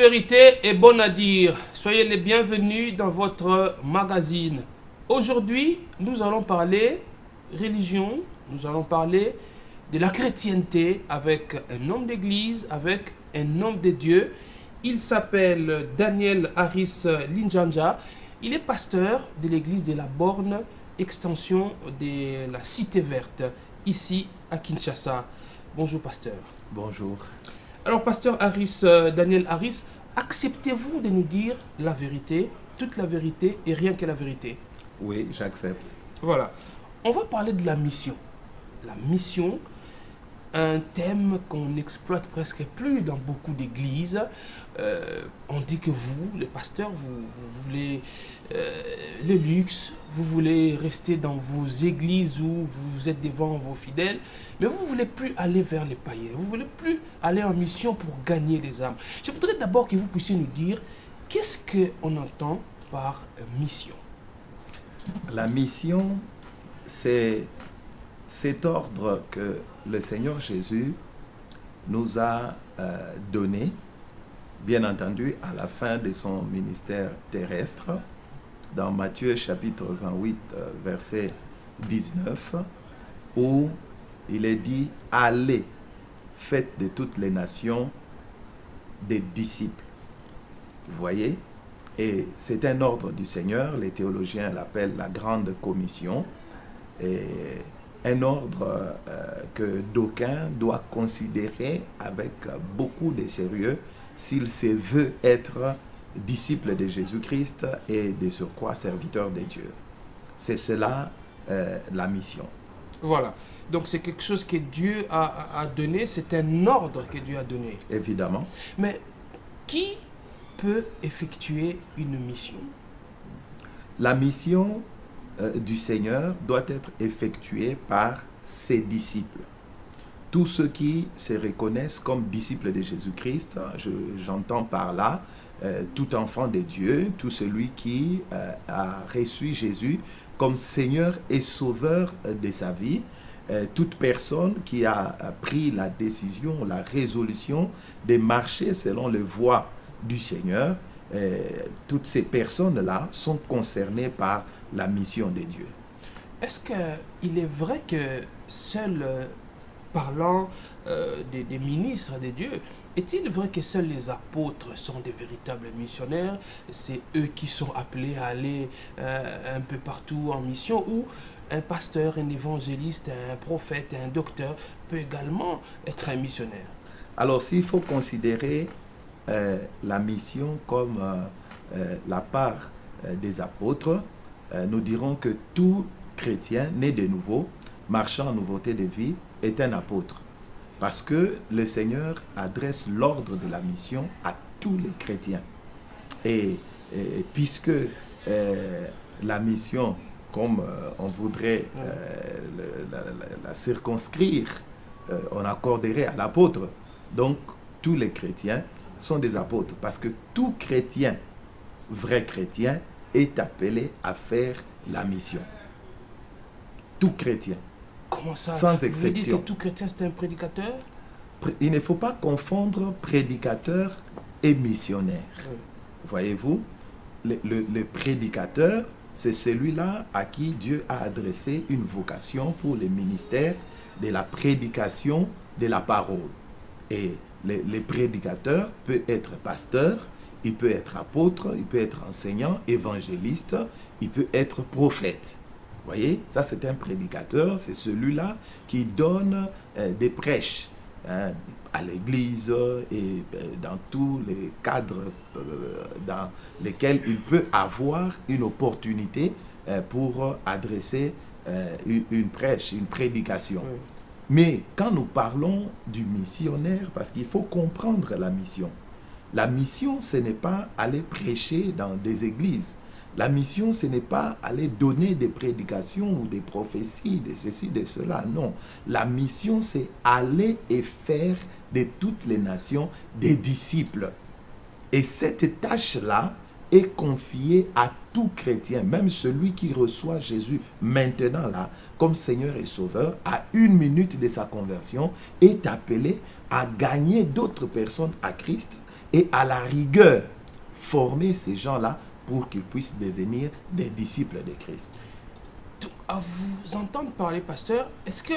vérité est bonne à dire. Soyez les bienvenus dans votre magazine. Aujourd'hui, nous allons parler religion, nous allons parler de la chrétienté avec un homme d'église, avec un homme de Dieu. Il s'appelle Daniel Harris Linjanja. Il est pasteur de l'église de la Borne, extension de la Cité Verte, ici à Kinshasa. Bonjour pasteur. Bonjour. Alors, pasteur Harris, Daniel Harris, acceptez-vous de nous dire la vérité, toute la vérité et rien que la vérité? Oui, j'accepte. Voilà. On va parler de la mission. La mission, un thème qu'on n'exploite presque plus dans beaucoup d'églises. On dit que vous, les pasteurs, vous voulez le luxe, vous voulez rester dans vos églises où vous êtes devant vos fidèles, mais vous ne voulez plus aller vers les païens, vous ne voulez plus aller en mission pour gagner les âmes. Je voudrais d'abord que vous puissiez nous dire qu'est-ce qu'on entend par mission. La mission, c'est cet ordre que le Seigneur Jésus nous a donné, bien entendu, à la fin de son ministère terrestre, dans Matthieu chapitre 28, verset 19, où il est dit « Allez, faites de toutes les nations des disciples ». Vous voyez? Et c'est un ordre du Seigneur, les théologiens l'appellent la grande commission, et un ordre que d'aucuns doivent considérer avec beaucoup de sérieux s'il se veut être disciple de Jésus-Christ et de surcroît serviteur de Dieu. C'est cela la mission. Voilà. Donc c'est quelque chose que Dieu a donné, c'est un ordre que Dieu a donné. Évidemment. Mais qui peut effectuer une mission? La mission du Seigneur doit être effectuée par ses disciples. Tous ceux qui se reconnaissent comme disciples de Jésus-Christ, j'entends par là tout enfant de Dieu, tout celui qui a reçu Jésus comme Seigneur et Sauveur de sa vie, toute personne qui a pris la décision, la résolution de marcher selon les voies du Seigneur, toutes ces personnes-là sont concernées par la mission de Dieu. Est-ce qu'il est vrai que seuls, parlant des ministres de Dieu, est-il vrai que seuls les apôtres sont des véritables missionnaires? C'est eux qui sont appelés à aller un peu partout en mission, ou un pasteur, un évangéliste, un prophète, un docteur peut également être un missionnaire? Alors, s'il faut considérer la mission comme la part des apôtres, nous dirons que tout chrétien né de nouveau, marchant en nouveauté de vie, est un apôtre. Parce que le Seigneur adresse l'ordre de la mission à tous les chrétiens. Et puisque la mission, comme on voudrait la circonscrire, on accorderait à l'apôtre. Donc, tous les chrétiens sont des apôtres. Parce que tout chrétien, vrai chrétien, est appelé à faire la mission. Tout chrétien. Comment ça? Sans exception. Vous dites que tout chrétien c'est un prédicateur? Il ne faut pas confondre prédicateur et missionnaire. Oui. Voyez-vous, le prédicateur, c'est celui-là à qui Dieu a adressé une vocation pour le ministère de la prédication de la parole. Et le prédicateur peut être pasteur, il peut être apôtre, il peut être enseignant, évangéliste, il peut être prophète. Vous voyez, ça c'est un prédicateur, c'est celui-là qui donne des prêches à l'église et dans tous les cadres dans lesquels il peut avoir une opportunité pour adresser une prêche, une prédication. Oui. Mais quand nous parlons du missionnaire, parce qu'il faut comprendre la mission, ce n'est pas aller prêcher dans des églises. La mission, ce n'est pas aller donner des prédications ou des prophéties, de ceci, de cela. Non. La mission, c'est aller et faire de toutes les nations des disciples. Et cette tâche-là est confiée à tout chrétien, même celui qui reçoit Jésus maintenant là, comme Seigneur et Sauveur, à 1 minute de sa conversion, est appelé à gagner d'autres personnes à Christ et à la rigueur, former ces gens-là pour qu'ils puissent devenir des disciples de Christ. Donc, à vous entendre parler, pasteur, est-ce que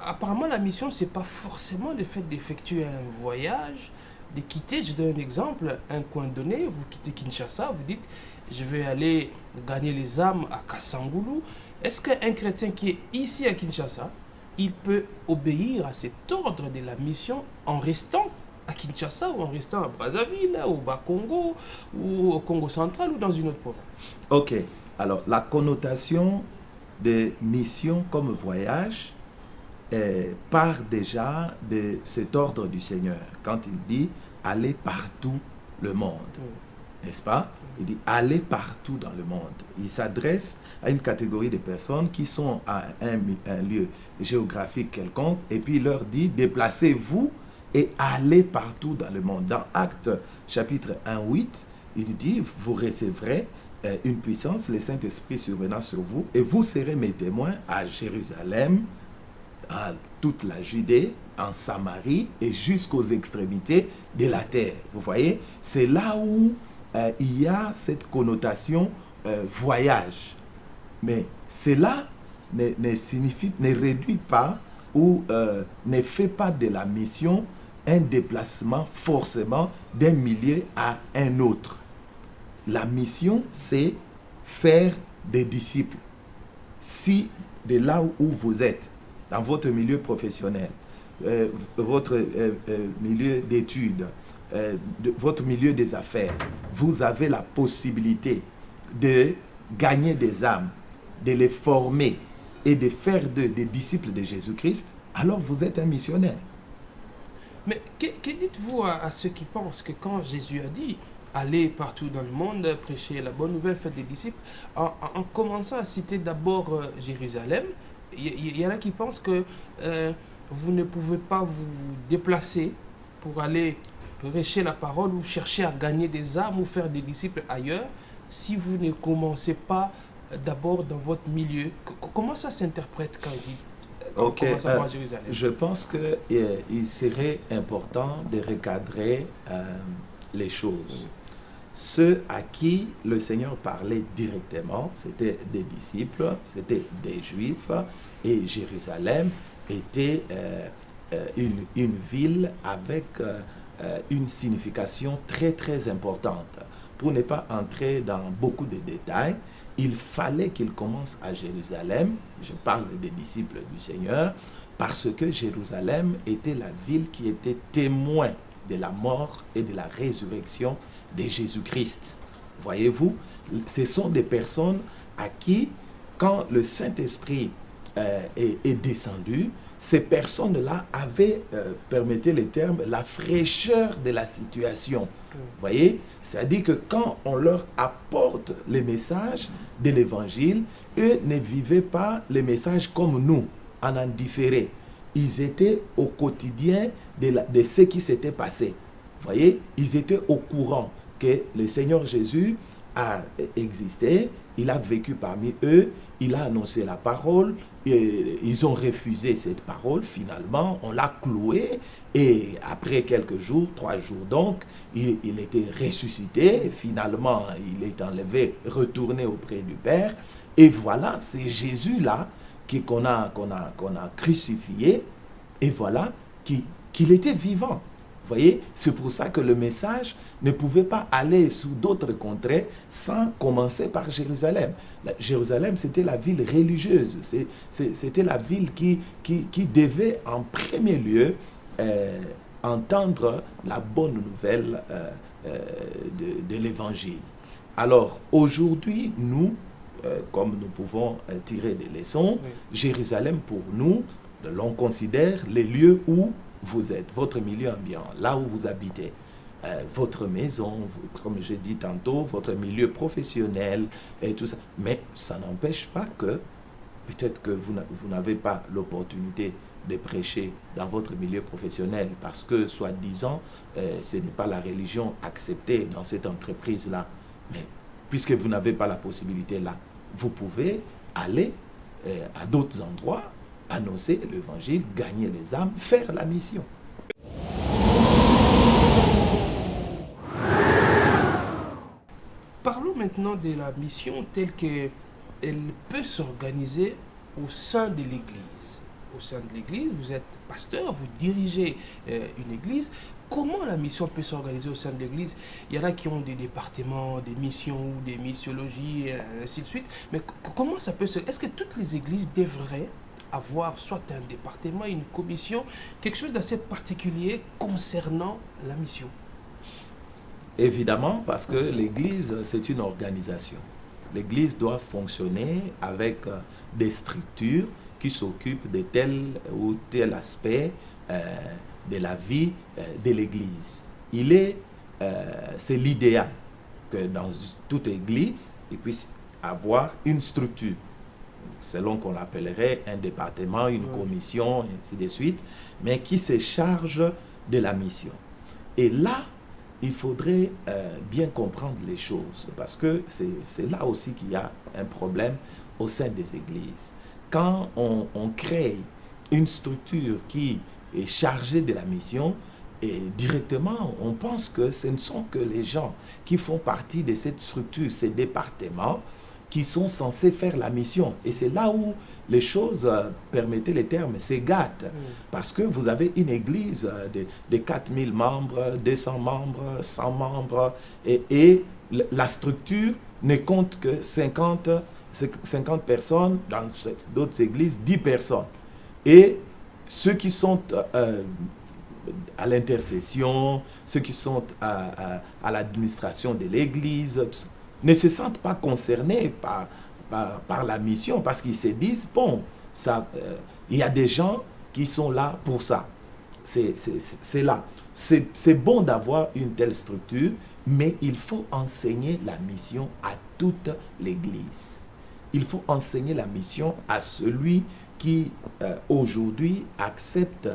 apparemment la mission, c'est pas forcément le fait d'effectuer un voyage, de quitter, je donne un exemple, un coin donné, vous quittez Kinshasa, vous dites je vais aller gagner les âmes à Kassangoulou. Est-ce qu'un chrétien qui est ici à Kinshasa, il peut obéir à cet ordre de la mission en restant à Kinshasa ou en restant à Brazzaville, au Bas-Congo, ou au Congo central ou dans une autre province? Ok, alors la connotation de mission comme voyage part déjà de cet ordre du Seigneur. Quand il dit « aller partout le monde », n'est-ce pas? Il dit « aller partout dans le monde ». Il s'adresse à une catégorie de personnes qui sont à un lieu géographique quelconque et puis il leur dit « déplacez-vous et allez partout dans le monde ». Dans Actes chapitre 1:8, il dit « vous recevrez une puissance, le Saint-Esprit survenant sur vous et vous serez mes témoins à Jérusalem, à toute la Judée, en Samarie et jusqu'aux extrémités de la terre. » Vous voyez, c'est là où il y a cette connotation voyage. Mais cela ne réduit pas ou ne fait pas de la mission un déplacement forcément d'un milieu à un autre. La mission, c'est faire des disciples. Si de là où vous êtes, dans votre milieu professionnel, votre milieu d'études, votre milieu des affaires, vous avez la possibilité de gagner des âmes, de les former et de faire d'eux des disciples de Jésus-Christ, alors vous êtes un missionnaire. Mais que dites-vous à ceux qui pensent que quand Jésus a dit allez partout dans le monde, prêcher la bonne nouvelle, faites des disciples, en commençant à citer d'abord Jérusalem, il y en a qui pensent que vous ne pouvez pas vous déplacer pour aller prêcher la parole ou chercher à gagner des âmes ou faire des disciples ailleurs si vous ne commencez pas d'abord dans votre milieu. Comment ça s'interprète quand il dit Ok, à Jérusalem? Je pense qu'il serait important de recadrer les choses. Ceux à qui le Seigneur parlait directement, c'était des disciples, c'était des Juifs, et Jérusalem était une ville avec une signification très très importante. Pour ne pas entrer dans beaucoup de détails, il fallait qu'il commence à Jérusalem, je parle des disciples du Seigneur, parce que Jérusalem était la ville qui était témoin de la mort et de la résurrection de Jésus-Christ. Voyez-vous, ce sont des personnes à qui, quand le Saint-Esprit est descendu, ces personnes-là avaient, permettez les termes, la fraîcheur de la situation. Vous voyez, c'est-à-dire que quand on leur apporte les messages de l'Évangile, eux ne vivaient pas les messages comme nous, en différé. Ils étaient au quotidien de ce qui s'était passé. Vous voyez, ils étaient au courant que le Seigneur Jésus a existé, il a vécu parmi eux, il a annoncé la parole, et ils ont refusé cette parole, finalement, on l'a cloué, et après quelques jours, 3 jours donc, il était ressuscité, finalement, il est enlevé, retourné auprès du Père, et voilà, c'est Jésus-là qu'on a crucifié, et voilà, qu'il était vivant. Vous voyez, c'est pour ça que le message ne pouvait pas aller sous d'autres contrées sans commencer par Jérusalem. Jérusalem, c'était la ville religieuse, c'était la ville qui devait en premier lieu entendre la bonne nouvelle de l'Évangile. Alors, aujourd'hui, nous, comme nous pouvons tirer des leçons, oui. Jérusalem, pour nous, l'on considère les lieux où vous êtes, votre milieu ambiant, là où vous habitez, votre maison, comme j'ai dit tantôt, votre milieu professionnel et tout ça. Mais ça n'empêche pas que peut-être que vous n'avez pas l'opportunité de prêcher dans votre milieu professionnel parce que, soi-disant, ce n'est pas la religion acceptée dans cette entreprise-là. Mais puisque vous n'avez pas la possibilité là, vous pouvez aller à d'autres endroits, annoncer l'évangile, gagner les âmes, faire la mission. maintenant de la mission telle qu'elle peut s'organiser au sein de l'Église. Au sein de l'Église, vous êtes pasteur, vous dirigez une Église. Comment la mission peut s'organiser au sein de l'Église? Il y en a qui ont des départements, des missions ou des missiologies, et ainsi de suite. Mais comment ça peut se... Est-ce que toutes les Églises devraient avoir soit un département, une commission, quelque chose d'assez particulier concernant la mission? Évidemment, parce que l'Église, c'est une organisation. L'Église doit fonctionner avec des structures qui s'occupent de tel ou tel aspect de la vie de l'Église. C'est l'idéal que dans toute Église, il puisse avoir une structure, selon qu'on l'appellerait un département, une commission, et ainsi de suite, mais qui se charge de la mission. Et là, il faudrait bien comprendre les choses, parce que c'est là aussi qu'il y a un problème au sein des églises. Quand on crée une structure qui est chargée de la mission, et directement, on pense que ce ne sont que les gens qui font partie de cette structure, ces départements, qui sont censés faire la mission. Et c'est là où les choses, permettez les termes, s'égattent. Parce que vous avez une église de 4000 membres, 200 membres, 100 membres, et la structure ne compte que 50 personnes, dans d'autres églises, 10 personnes. Et ceux qui sont à l'intercession, ceux qui sont à l'administration de l'église, ne se sentent pas concernés par la mission, parce qu'ils se disent, bon, il y a des gens qui sont là pour ça. C'est là. C'est bon d'avoir une telle structure, mais il faut enseigner la mission à toute l'Église. Il faut enseigner la mission à celui qui, aujourd'hui, accepte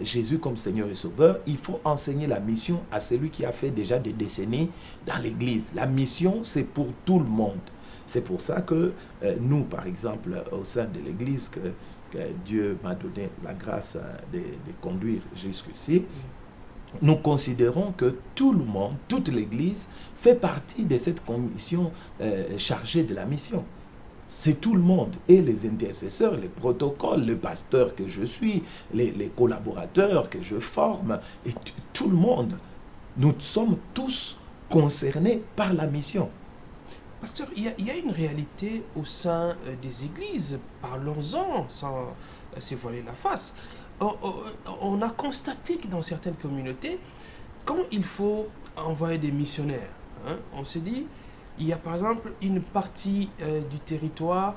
Jésus comme Seigneur et Sauveur. Il faut enseigner la mission à celui qui a fait déjà des décennies dans l'Église. La mission, c'est pour tout le monde. C'est pour ça que nous, par exemple, au sein de l'Église, que Dieu m'a donné la grâce de conduire jusqu'ici, nous considérons que tout le monde, toute l'Église, fait partie de cette commission chargée de la mission. C'est tout le monde, et les intercesseurs, les protocoles, le pasteur que je suis, les collaborateurs que je forme, et tout le monde. Nous sommes tous concernés par la mission. Pasteur, il y a une réalité au sein des églises, parlons-en sans se voiler la face. On a constaté que dans certaines communautés, quand il faut envoyer des missionnaires, on s'est dit, il y a par exemple une partie du territoire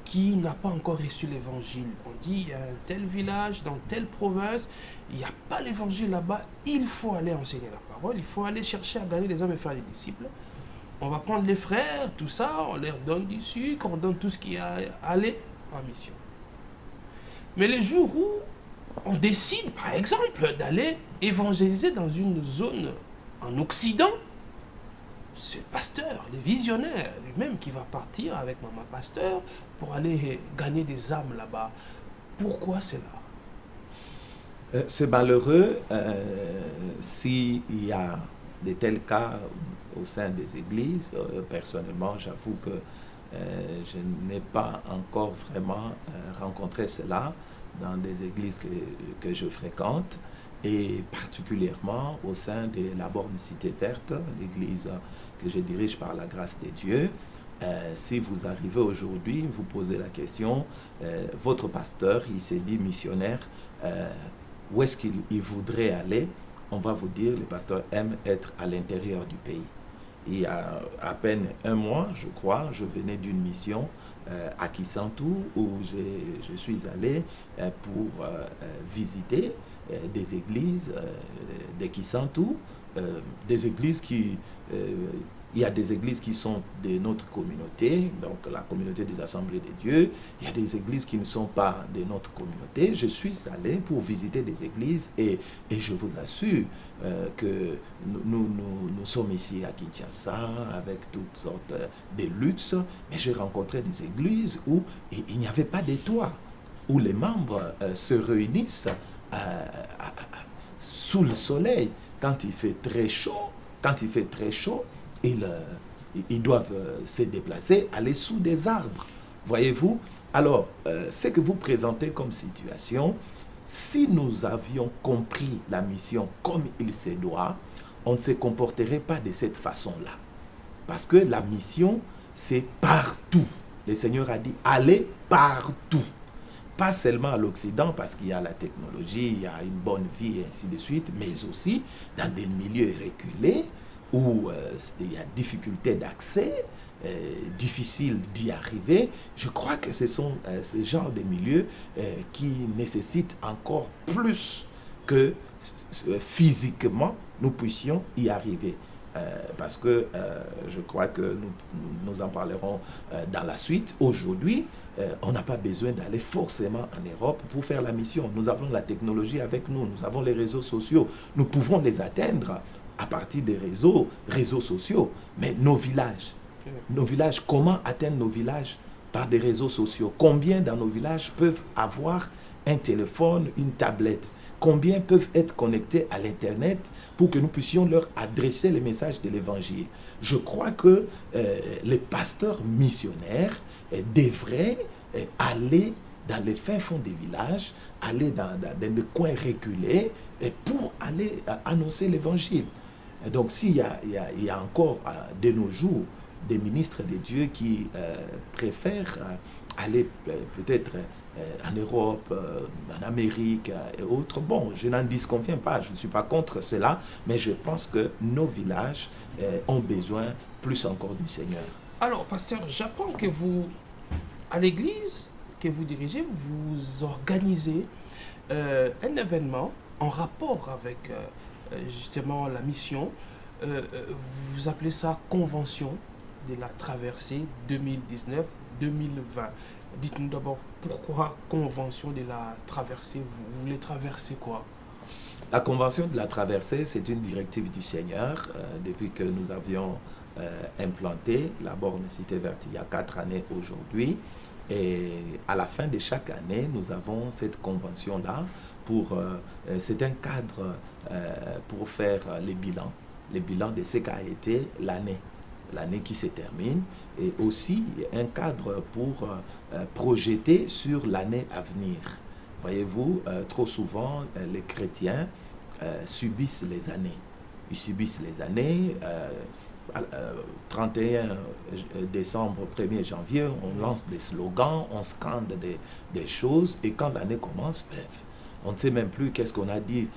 qui n'a pas encore reçu l'évangile. On dit, il y a un tel village, dans telle province, il n'y a pas l'évangile là-bas, il faut aller enseigner la parole, il faut aller chercher à gagner les hommes et faire des disciples. On va prendre les frères, tout ça, on leur donne du sucre, on donne tout ce qui a à aller en mission. Mais les jours où on décide, par exemple, d'aller évangéliser dans une zone en Occident, c'est le pasteur, le visionnaire lui-même qui va partir avec maman pasteur pour aller gagner des âmes là-bas. Pourquoi c'est là? C'est malheureux s'il y a de tels cas au sein des églises. Personnellement, j'avoue que je n'ai pas encore vraiment rencontré cela dans des églises que je fréquente, et particulièrement au sein de la Borne Cité Verte, l'église que je dirige par la grâce de Dieu. Si vous arrivez aujourd'hui, vous posez la question, votre pasteur, il s'est dit missionnaire, où est-ce qu'il voudrait aller? On va vous dire, le pasteur aime être à l'intérieur du pays. Il y a à peine un mois, je crois, je venais d'une mission à Kisantu, où je suis allé pour visiter des églises de Kisantu, des églises qui... il y a des églises qui sont de notre communauté, donc la communauté des Assemblées de Dieu. Il y a des églises qui ne sont pas de notre communauté. Je suis allé pour visiter des églises, et je vous assure que nous sommes ici à Kinshasa avec toutes sortes de luxes, mais j'ai rencontré des églises où il n'y avait pas de toit, où les membres se réunissent sous le soleil. Quand il fait très chaud, ils doivent se déplacer, aller sous des arbres. Voyez-vous? Alors, ce que vous présentez comme situation, si nous avions compris la mission comme il se doit, on ne se comporterait pas de cette façon-là. Parce que la mission, c'est partout. Le Seigneur a dit, allez partout. Pas seulement à l'Occident, parce qu'il y a la technologie, il y a une bonne vie, et ainsi de suite, mais aussi dans des milieux reculés, où il y a difficulté d'accès, difficile d'y arriver. Je crois que ce sont ce genre de milieux qui nécessitent encore plus que physiquement nous puissions y arriver. Parce que je crois que nous en parlerons dans la suite. Aujourd'hui, on n'a pas besoin d'aller forcément en Europe pour faire la mission. Nous avons la technologie avec nous, nous avons les réseaux sociaux. Nous pouvons les atteindre à partir des réseaux sociaux. Mais nos villages, comment atteindre nos villages? Par des réseaux sociaux. Combien dans nos villages peuvent avoir un téléphone, une tablette? Combien peuvent être connectés à l'Internet pour que nous puissions leur adresser les messages de l'Évangile? Je crois que les pasteurs missionnaires devraient aller dans les fins fonds des villages, aller dans des coins reculés pour aller annoncer l'Évangile. Donc s'il y a encore de nos jours des ministres de Dieu qui préfèrent aller peut-être en Europe, en Amérique et autres. Bon, je n'en disconviens pas, je ne suis pas contre cela, mais je pense que nos villages ont besoin plus encore du Seigneur. Alors, pasteur, j'apprends que vous, à l'église que vous dirigez, vous organisez un événement en rapport avec justement la mission. Vous appelez ça Convention de la traversée 2019-2020. Dites-nous d'abord pourquoi Convention de la traversée, vous voulez traverser quoi? La Convention de la traversée, c'est une directive du Seigneur depuis que nous avions implanté la borne Cité Verte il y a 4 années aujourd'hui. Et à la fin de chaque année, nous avons cette convention-là. C'est un cadre pour faire les bilans de ce qu'a été l'année qui se termine, et aussi un cadre pour projeter sur l'année à venir. Voyez-vous, trop souvent, les chrétiens subissent les années. Ils subissent les années. 31 décembre, 1er janvier, on lance des slogans, on scande des choses, et quand l'année commence, on ne sait même plus qu'est-ce qu'on a dit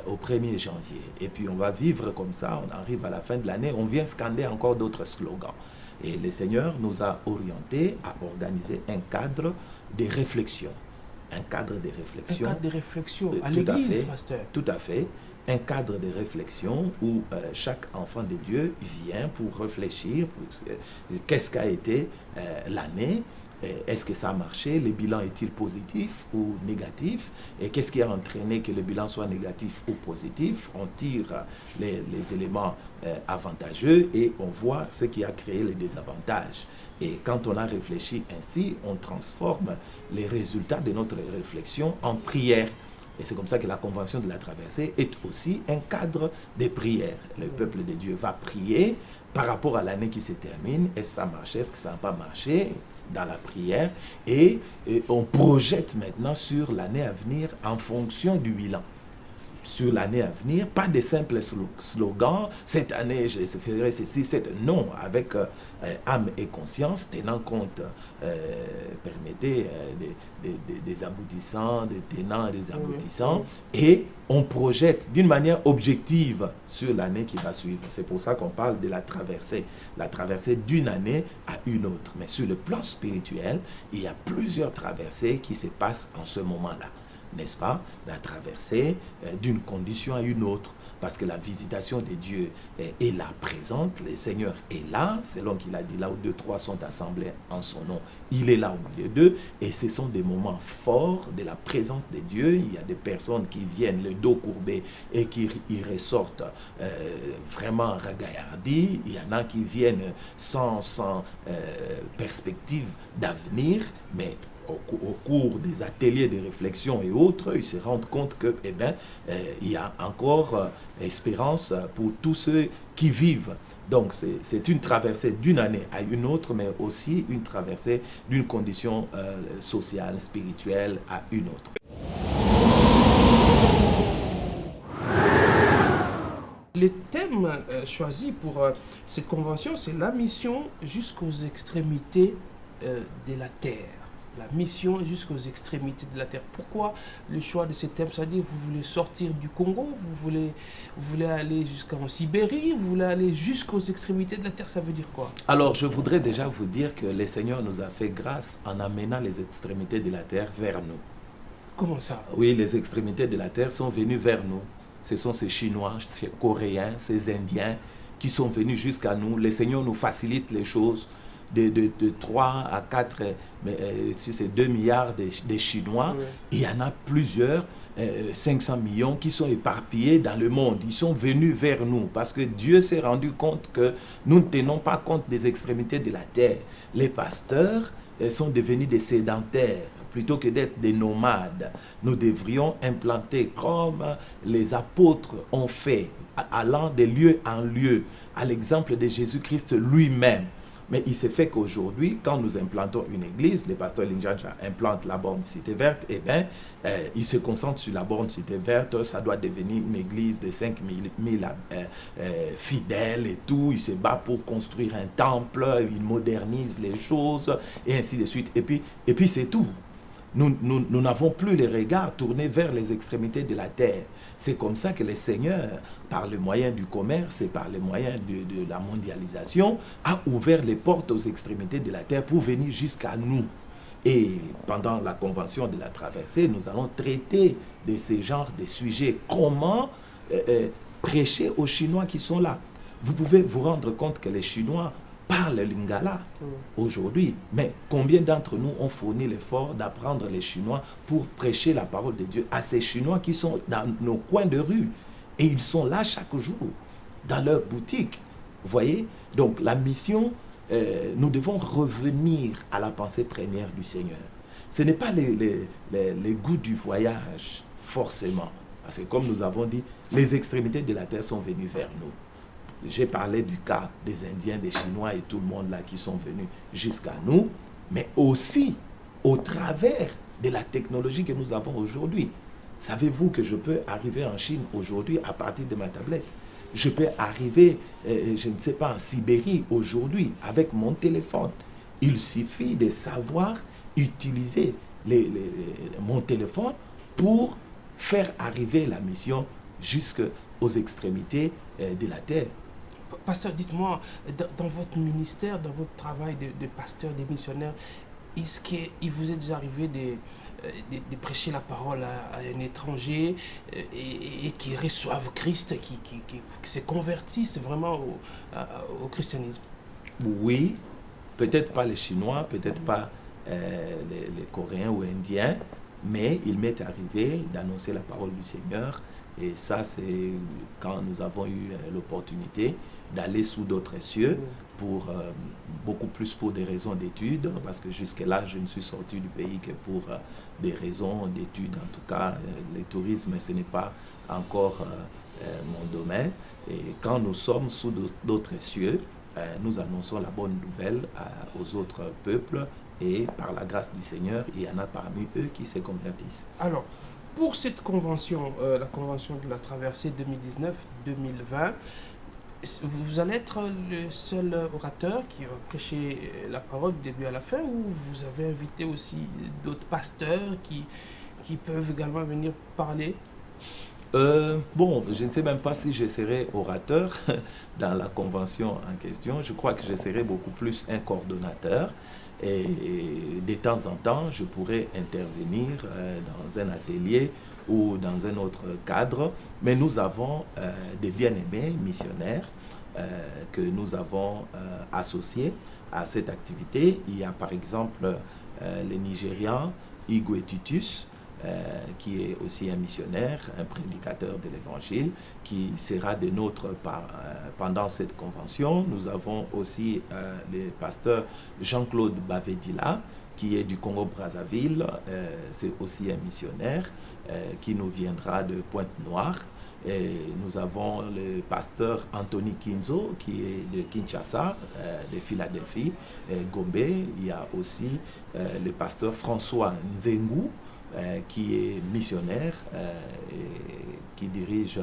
au 1er janvier. Et puis on va vivre comme ça, on arrive à la fin de l'année, on vient scander encore d'autres slogans. Et le Seigneur nous a orientés à organiser un cadre de réflexion. Un cadre de réflexion. Un cadre de réflexion à l'église, pasteur. Tout à fait. Un cadre de réflexion où chaque enfant de Dieu vient pour réfléchir, qu'est-ce qu'a été l'année, est-ce que ça a marché, le bilan est-il positif ou négatif, et qu'est-ce qui a entraîné que le bilan soit négatif ou positif. On tire les éléments avantageux et on voit ce qui a créé les désavantages. Et quand on a réfléchi ainsi, on transforme les résultats de notre réflexion en prière. Et c'est comme ça que la Convention de la traversée est aussi un cadre de prière. Le peuple de Dieu va prier par rapport à l'année qui se termine. Est-ce que ça a marché, est-ce que ça n'a pas marché dans la prière. Et on projette maintenant sur l'année à venir en fonction du bilan. Sur l'année à venir, pas de simples slogans, cette année je ferai ceci, non, avec âme et conscience, tenant compte, permettez, des aboutissants, des tenants et des aboutissants, et on projette d'une manière objective sur l'année qui va suivre. C'est pour ça qu'on parle de la traversée d'une année à une autre. Mais sur le plan spirituel, il y a plusieurs traversées qui se passent en ce moment-là. N'est-ce pas? La traversée d'une condition à une autre, parce que la visitation de Dieu est là présente, le Seigneur est là, selon qu'il a dit, là où 2, 3 sont assemblés en son nom, il est là au milieu d'eux, et ce sont des moments forts de la présence de Dieu. Il y a des personnes qui viennent le dos courbé et qui y ressortent vraiment ragaillardis. Il y en a qui viennent sans perspective d'avenir, mais au cours des ateliers de réflexion et autres, ils se rendent compte que, il y a encore espérance pour tous ceux qui vivent Donc, c'est une traversée d'une année à une autre, mais aussi une traversée d'une condition sociale, spirituelle à une autre. Le thème choisi pour cette convention, c'est la mission jusqu'aux extrémités de la terre. La mission jusqu'aux extrémités de la terre. Pourquoi le choix de ce thème? C'est-à-dire, vous voulez sortir du Congo, vous voulez aller jusqu'en Sibérie, vous voulez aller jusqu'aux extrémités de la terre, ça veut dire quoi? Alors, je voudrais déjà vous dire que le Seigneur nous a fait grâce en amenant les extrémités de la terre vers nous. Comment ça? Oui, les extrémités de la terre sont venues vers nous. Ce sont ces Chinois, ces Coréens, ces Indiens qui sont venus jusqu'à nous. Le Seigneur nous facilite les choses. De 3 à 4, si c'est 2 milliards de Chinois, Oui. il y en a plusieurs, 500 millions qui sont éparpillés dans le monde. Ils sont venus vers nous parce que Dieu s'est rendu compte que nous ne tenons pas compte des extrémités de la terre. Les pasteurs sont devenus des sédentaires. Plutôt que d'être des nomades, nous devrions implanter comme les apôtres ont fait, allant de lieu en lieu, à l'exemple de Jésus-Christ lui-même. Mais il s'est fait qu'aujourd'hui, quand nous implantons une église, le pasteur Linjanja implante la borne Cité Verte, eh bien, il se concentre sur la borne Cité Verte, ça doit devenir une église de 5 000 fidèles et tout. Il se bat pour construire un temple, il modernise les choses, et ainsi de suite. Et puis c'est tout. Nous n'avons plus les regards tournés vers les extrémités de la terre. C'est comme ça que le Seigneur, par le moyen du commerce et par le moyen de la mondialisation, a ouvert les portes aux extrémités de la terre pour venir jusqu'à nous. Et pendant la convention de la traversée, nous allons traiter de ces genres de sujets. Comment prêcher aux Chinois qui sont là? Vous pouvez vous rendre compte que les Chinois parlent lingala aujourd'hui, mais combien d'entre nous ont fourni l'effort d'apprendre les Chinois pour prêcher la parole de Dieu à ces Chinois qui sont dans nos coins de rue, et ils sont là chaque jour dans leur boutique, vous voyez? Donc la mission, nous devons revenir à la pensée première du Seigneur. Ce n'est pas les goûts du voyage forcément, parce que comme nous avons dit, les extrémités de la terre sont venues vers nous. J'ai parlé du cas des Indiens, des Chinois et tout le monde là qui sont venus jusqu'à nous, mais aussi au travers de la technologie que nous avons aujourd'hui. Savez-vous que je peux arriver en Chine aujourd'hui à partir de ma tablette? Je peux arriver, je ne sais pas, en Sibérie aujourd'hui avec mon téléphone. Il suffit de savoir utiliser mon téléphone pour faire arriver la mission jusqu'aux extrémités de la terre. Pasteur, dites-moi, dans votre ministère, dans votre travail de pasteur, de missionnaire, est-ce qu'il vous est déjà arrivé de prêcher la parole à un étranger et qui reçoivent Christ, qui se convertissent vraiment au christianisme? Oui, peut-être pas les Chinois, peut-être pas les Coréens ou Indiens, mais il m'est arrivé d'annoncer la parole du Seigneur. Et ça, c'est quand nous avons eu l'opportunité d'aller sous d'autres cieux, pour beaucoup plus pour des raisons d'études, parce que jusque-là, je ne suis sorti du pays que pour des raisons d'études. En tout cas, le tourisme, ce n'est pas encore mon domaine. Et quand nous sommes sous d'autres cieux, nous annonçons la bonne nouvelle aux autres peuples, et par la grâce du Seigneur, il y en a parmi eux qui se convertissent. Alors, pour cette convention, la convention de la traversée 2019-2020, vous allez être le seul orateur qui va prêcher la parole du début à la fin, ou vous avez invité aussi d'autres pasteurs qui peuvent également venir parler? Bon, je ne sais même pas si je serai orateur dans la convention en question. Je crois que je serai beaucoup plus un coordonnateur. Et de temps en temps, je pourrais intervenir dans un atelier ou dans un autre cadre. Mais nous avons des bien-aimés missionnaires que nous avons associés à cette activité. Il y a par exemple le Nigérian Igwe Titus, qui est aussi un missionnaire, un prédicateur de l'évangile, qui sera de nôtres pendant cette convention. Nous avons aussi le pasteur Jean-Claude Bavedila, qui est du Congo-Brazzaville, c'est aussi un missionnaire qui nous viendra de Pointe-Noire. Et nous avons le pasteur Anthony Kinzo qui est de Kinshasa, de Philadelphie, Gombe. Il y a aussi le pasteur François Nzengu qui est missionnaire et qui dirige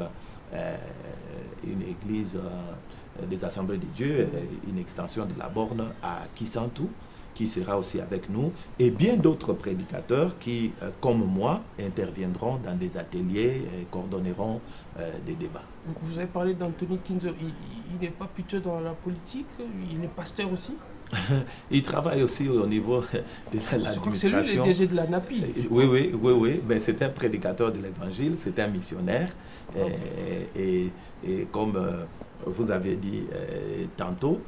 une église des Assemblées de Dieu, une extension de la borne à Kisantu, qui sera aussi avec nous, et bien d'autres prédicateurs qui, comme moi, interviendront dans des ateliers et coordonneront des débats. Vous avez parlé d'Anthony Kinzo, il n'est pas plutôt dans la politique, il est pasteur aussi? Il travaille aussi au niveau de l'administration. C'est lui le DG de la NAPI. Oui. Ben, c'est un prédicateur de l'évangile, c'est un missionnaire. Et comme vous avez dit tantôt,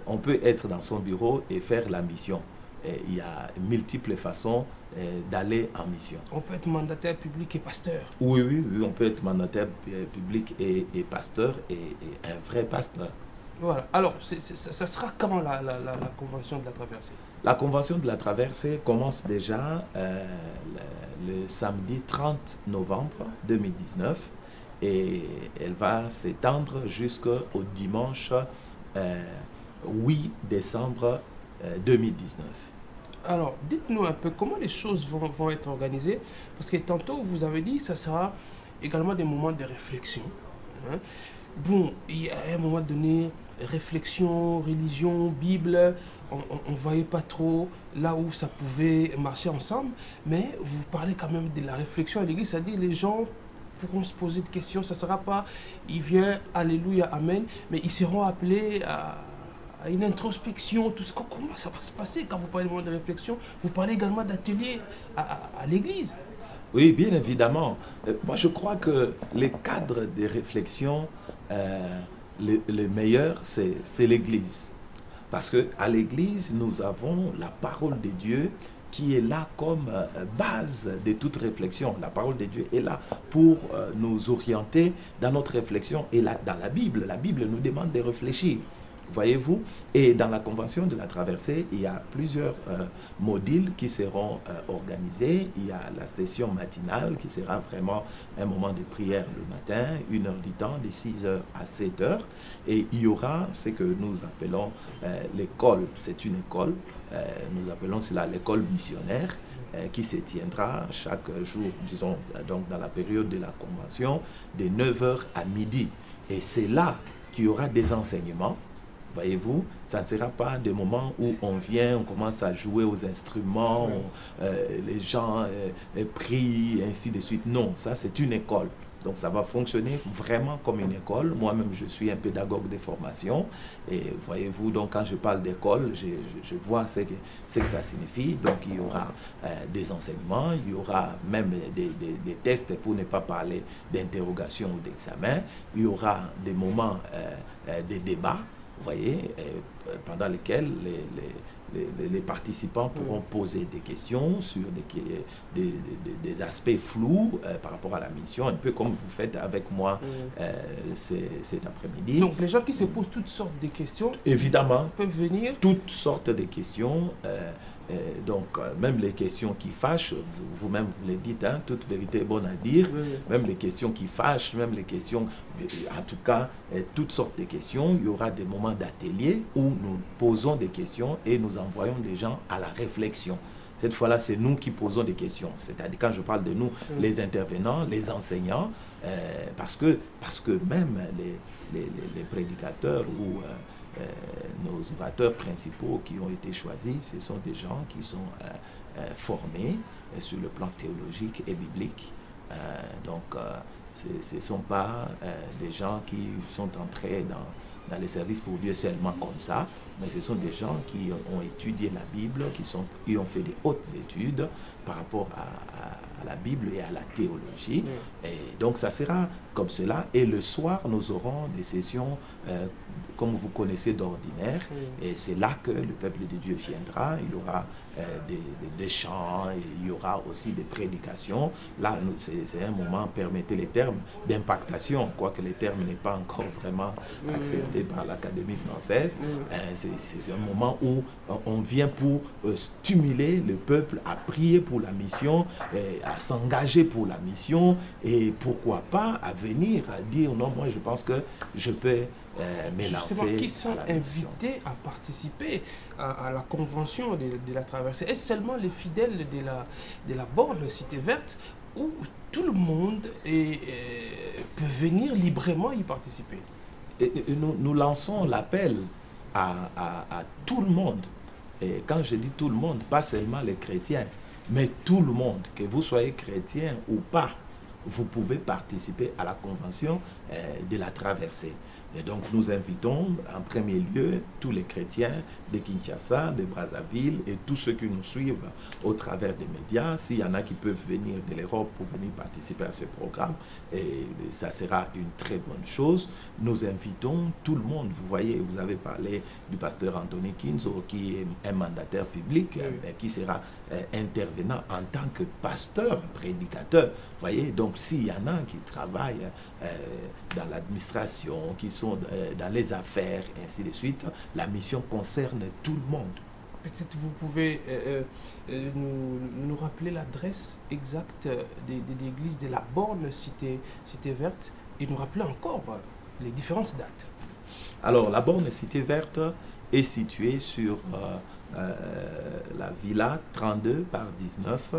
on peut être dans son bureau et faire la mission. Il y a multiples façons d'aller en mission. On peut être mandataire public et pasteur. Oui, on peut être mandataire public et pasteur et un vrai pasteur. Voilà. Alors, ça sera quand la convention de la traversée? La convention de la traversée commence déjà le samedi 30 novembre 2019 et elle va s'étendre jusqu'au dimanche 8 décembre 2019. Alors, dites-nous un peu comment les choses vont être organisées, parce que tantôt vous avez dit que ça sera également des moments de réflexion. Hein. Bon, il y a un moment donné, réflexion, religion, Bible, on ne voyait pas trop là où ça pouvait marcher ensemble, mais vous parlez quand même de la réflexion à l'église, c'est-à-dire les gens pourront se poser des questions, ça ne sera pas « il vient, alléluia, amen », mais ils seront appelés à une introspection, tout ça. Comment ça va se passer quand vous parlez de moment de réflexion? Vous parlez également d'ateliers à l'église. Oui, bien évidemment. Moi, je crois que les cadres de réflexion, le meilleur, c'est l'église. Parce qu'à l'église, nous avons la parole de Dieu qui est là comme base de toute réflexion. La parole de Dieu est là pour nous orienter dans notre réflexion. Et là, dans la Bible nous demande de réfléchir. Voyez-vous? Et dans la convention de la traversée, il y a plusieurs modules qui seront organisés. Il y a la session matinale qui sera vraiment un moment de prière le matin, 1 heure du temps, de 6h à 7h. Et il y aura ce que nous appelons l'école. C'est une école, nous appelons cela l'école missionnaire, qui se tiendra chaque jour, disons, donc dans la période de la convention, de 9h à midi. Et c'est là qu'il y aura des enseignements. Voyez-vous, ça ne sera pas des moments où on vient, on commence à jouer aux instruments, les gens prient, et ainsi de suite. Non, ça c'est une école. Donc ça va fonctionner vraiment comme une école. Moi-même, je suis un pédagogue de formation. Et voyez-vous, donc quand je parle d'école, je vois ce que ça signifie. Donc il y aura des enseignements, il y aura même des tests pour ne pas parler d'interrogation ou d'examen. Il y aura des moments de débat. Vous voyez, pendant lesquels les participants pourront poser des questions sur des aspects flous par rapport à la mission, un peu comme vous faites avec moi cet après-midi. Donc les gens qui se posent toutes sortes de questions, évidemment, peuvent venir. Toutes sortes de questions. Donc, même les questions qui fâchent, vous-même vous le dites, hein, toute vérité est bonne à dire, même les questions qui fâchent, même les questions, en tout cas, toutes sortes de questions. Il y aura des moments d'atelier où nous posons des questions et nous envoyons des gens à la réflexion. Cette fois-là, c'est nous qui posons des questions. C'est-à-dire, quand je parle de nous, les intervenants, les enseignants, parce que même les prédicateurs ou nos orateurs principaux qui ont été choisis, ce sont des gens qui sont formés sur le plan théologique et biblique. Donc, ce ne sont pas des gens qui sont entrés dans les services pour Dieu seulement comme ça, mais ce sont des gens qui ont étudié la Bible, qui ont fait des hautes études par rapport à la Bible et à la théologie. Et donc, ça sera comme cela. Et le soir, nous aurons des sessions comme vous connaissez d'ordinaire, et c'est là que le peuple de Dieu viendra. Il y aura des chants, et il y aura aussi des prédications. Là, c'est un moment, permettez les termes, d'impactation, quoique les termes n'est pas encore vraiment accepté par l'Académie française. c'est un moment où on vient pour stimuler le peuple à prier pour la mission, à s'engager pour la mission, et pourquoi pas à venir, à dire non, moi je pense que je peux Justement, qui sont invités à participer à la convention de la traversée? Est-ce seulement les fidèles de la borne Cité Verte, où tout le monde peut venir librement y participer? Nous lançons l'appel à tout le monde. Et quand je dis tout le monde, pas seulement les chrétiens, mais tout le monde, que vous soyez chrétien ou pas, vous pouvez participer à la convention de la traversée. Et donc nous invitons en premier lieu tous les chrétiens de Kinshasa, de Brazzaville et tous ceux qui nous suivent au travers des médias. S'il y en a qui peuvent venir de l'Europe pour venir participer à ce programme, et ça sera une très bonne chose. Nous invitons tout le monde. Vous voyez, vous avez parlé du pasteur Anthony Kinzo, qui est un mandataire public, qui sera intervenant en tant que pasteur, prédicateur. Vous voyez, donc s'il y en a qui travaillent dans l'administration, qui sont dans les affaires, et ainsi de suite, la mission concerne tout le monde. Peut-être vous pouvez nous rappeler l'adresse exacte de l'église de la borne Cité Verte et nous rappeler encore les différentes dates. Alors, la borne Cité Verte est située sur la Villa 32 par 19,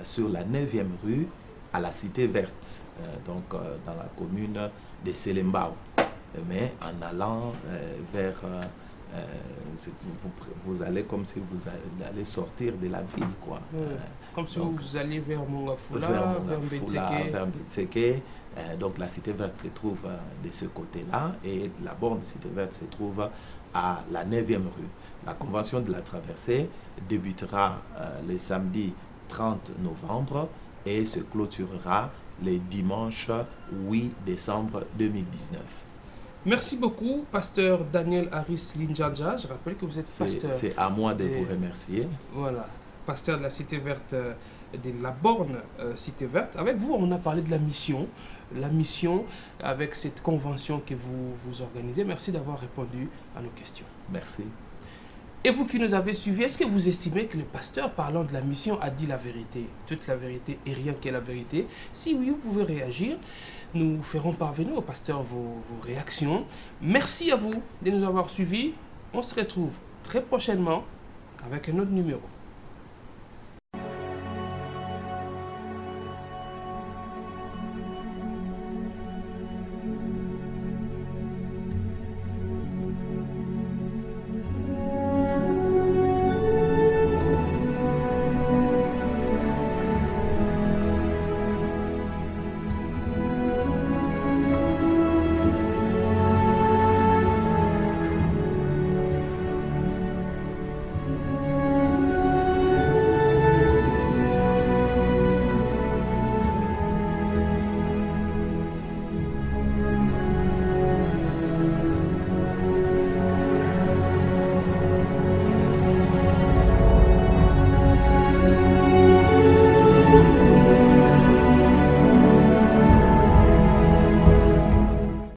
sur la 9e rue, à la Cité Verte, donc dans la commune de Selembao. Mais en allant vers... vous allez comme si vous allez sortir de la ville, quoi. Comme si donc, vous allez vers Mongafula, vers Mbetseke. Donc la Cité Verte se trouve de ce côté-là et la borne de Cité Verte se trouve à la 9e rue. La convention de la traversée débutera le samedi 30 novembre et se clôturera le dimanche 8 décembre 2019. Merci beaucoup, pasteur Daniel Harris Linjanja. Je rappelle que vous êtes pasteur. C'est à moi de vous remercier. Voilà, pasteur de la Cité Verte, de la borne Cité Verte. Avec vous, on a parlé de la mission avec cette convention que vous organisez. Merci d'avoir répondu à nos questions. Merci. Et vous qui nous avez suivis, est-ce que vous estimez que le pasteur parlant de la mission a dit la vérité, toute la vérité et rien que la vérité? Si oui, vous pouvez réagir. Nous ferons parvenir au pasteur vos réactions. Merci à vous de nous avoir suivis. On se retrouve très prochainement avec un autre numéro.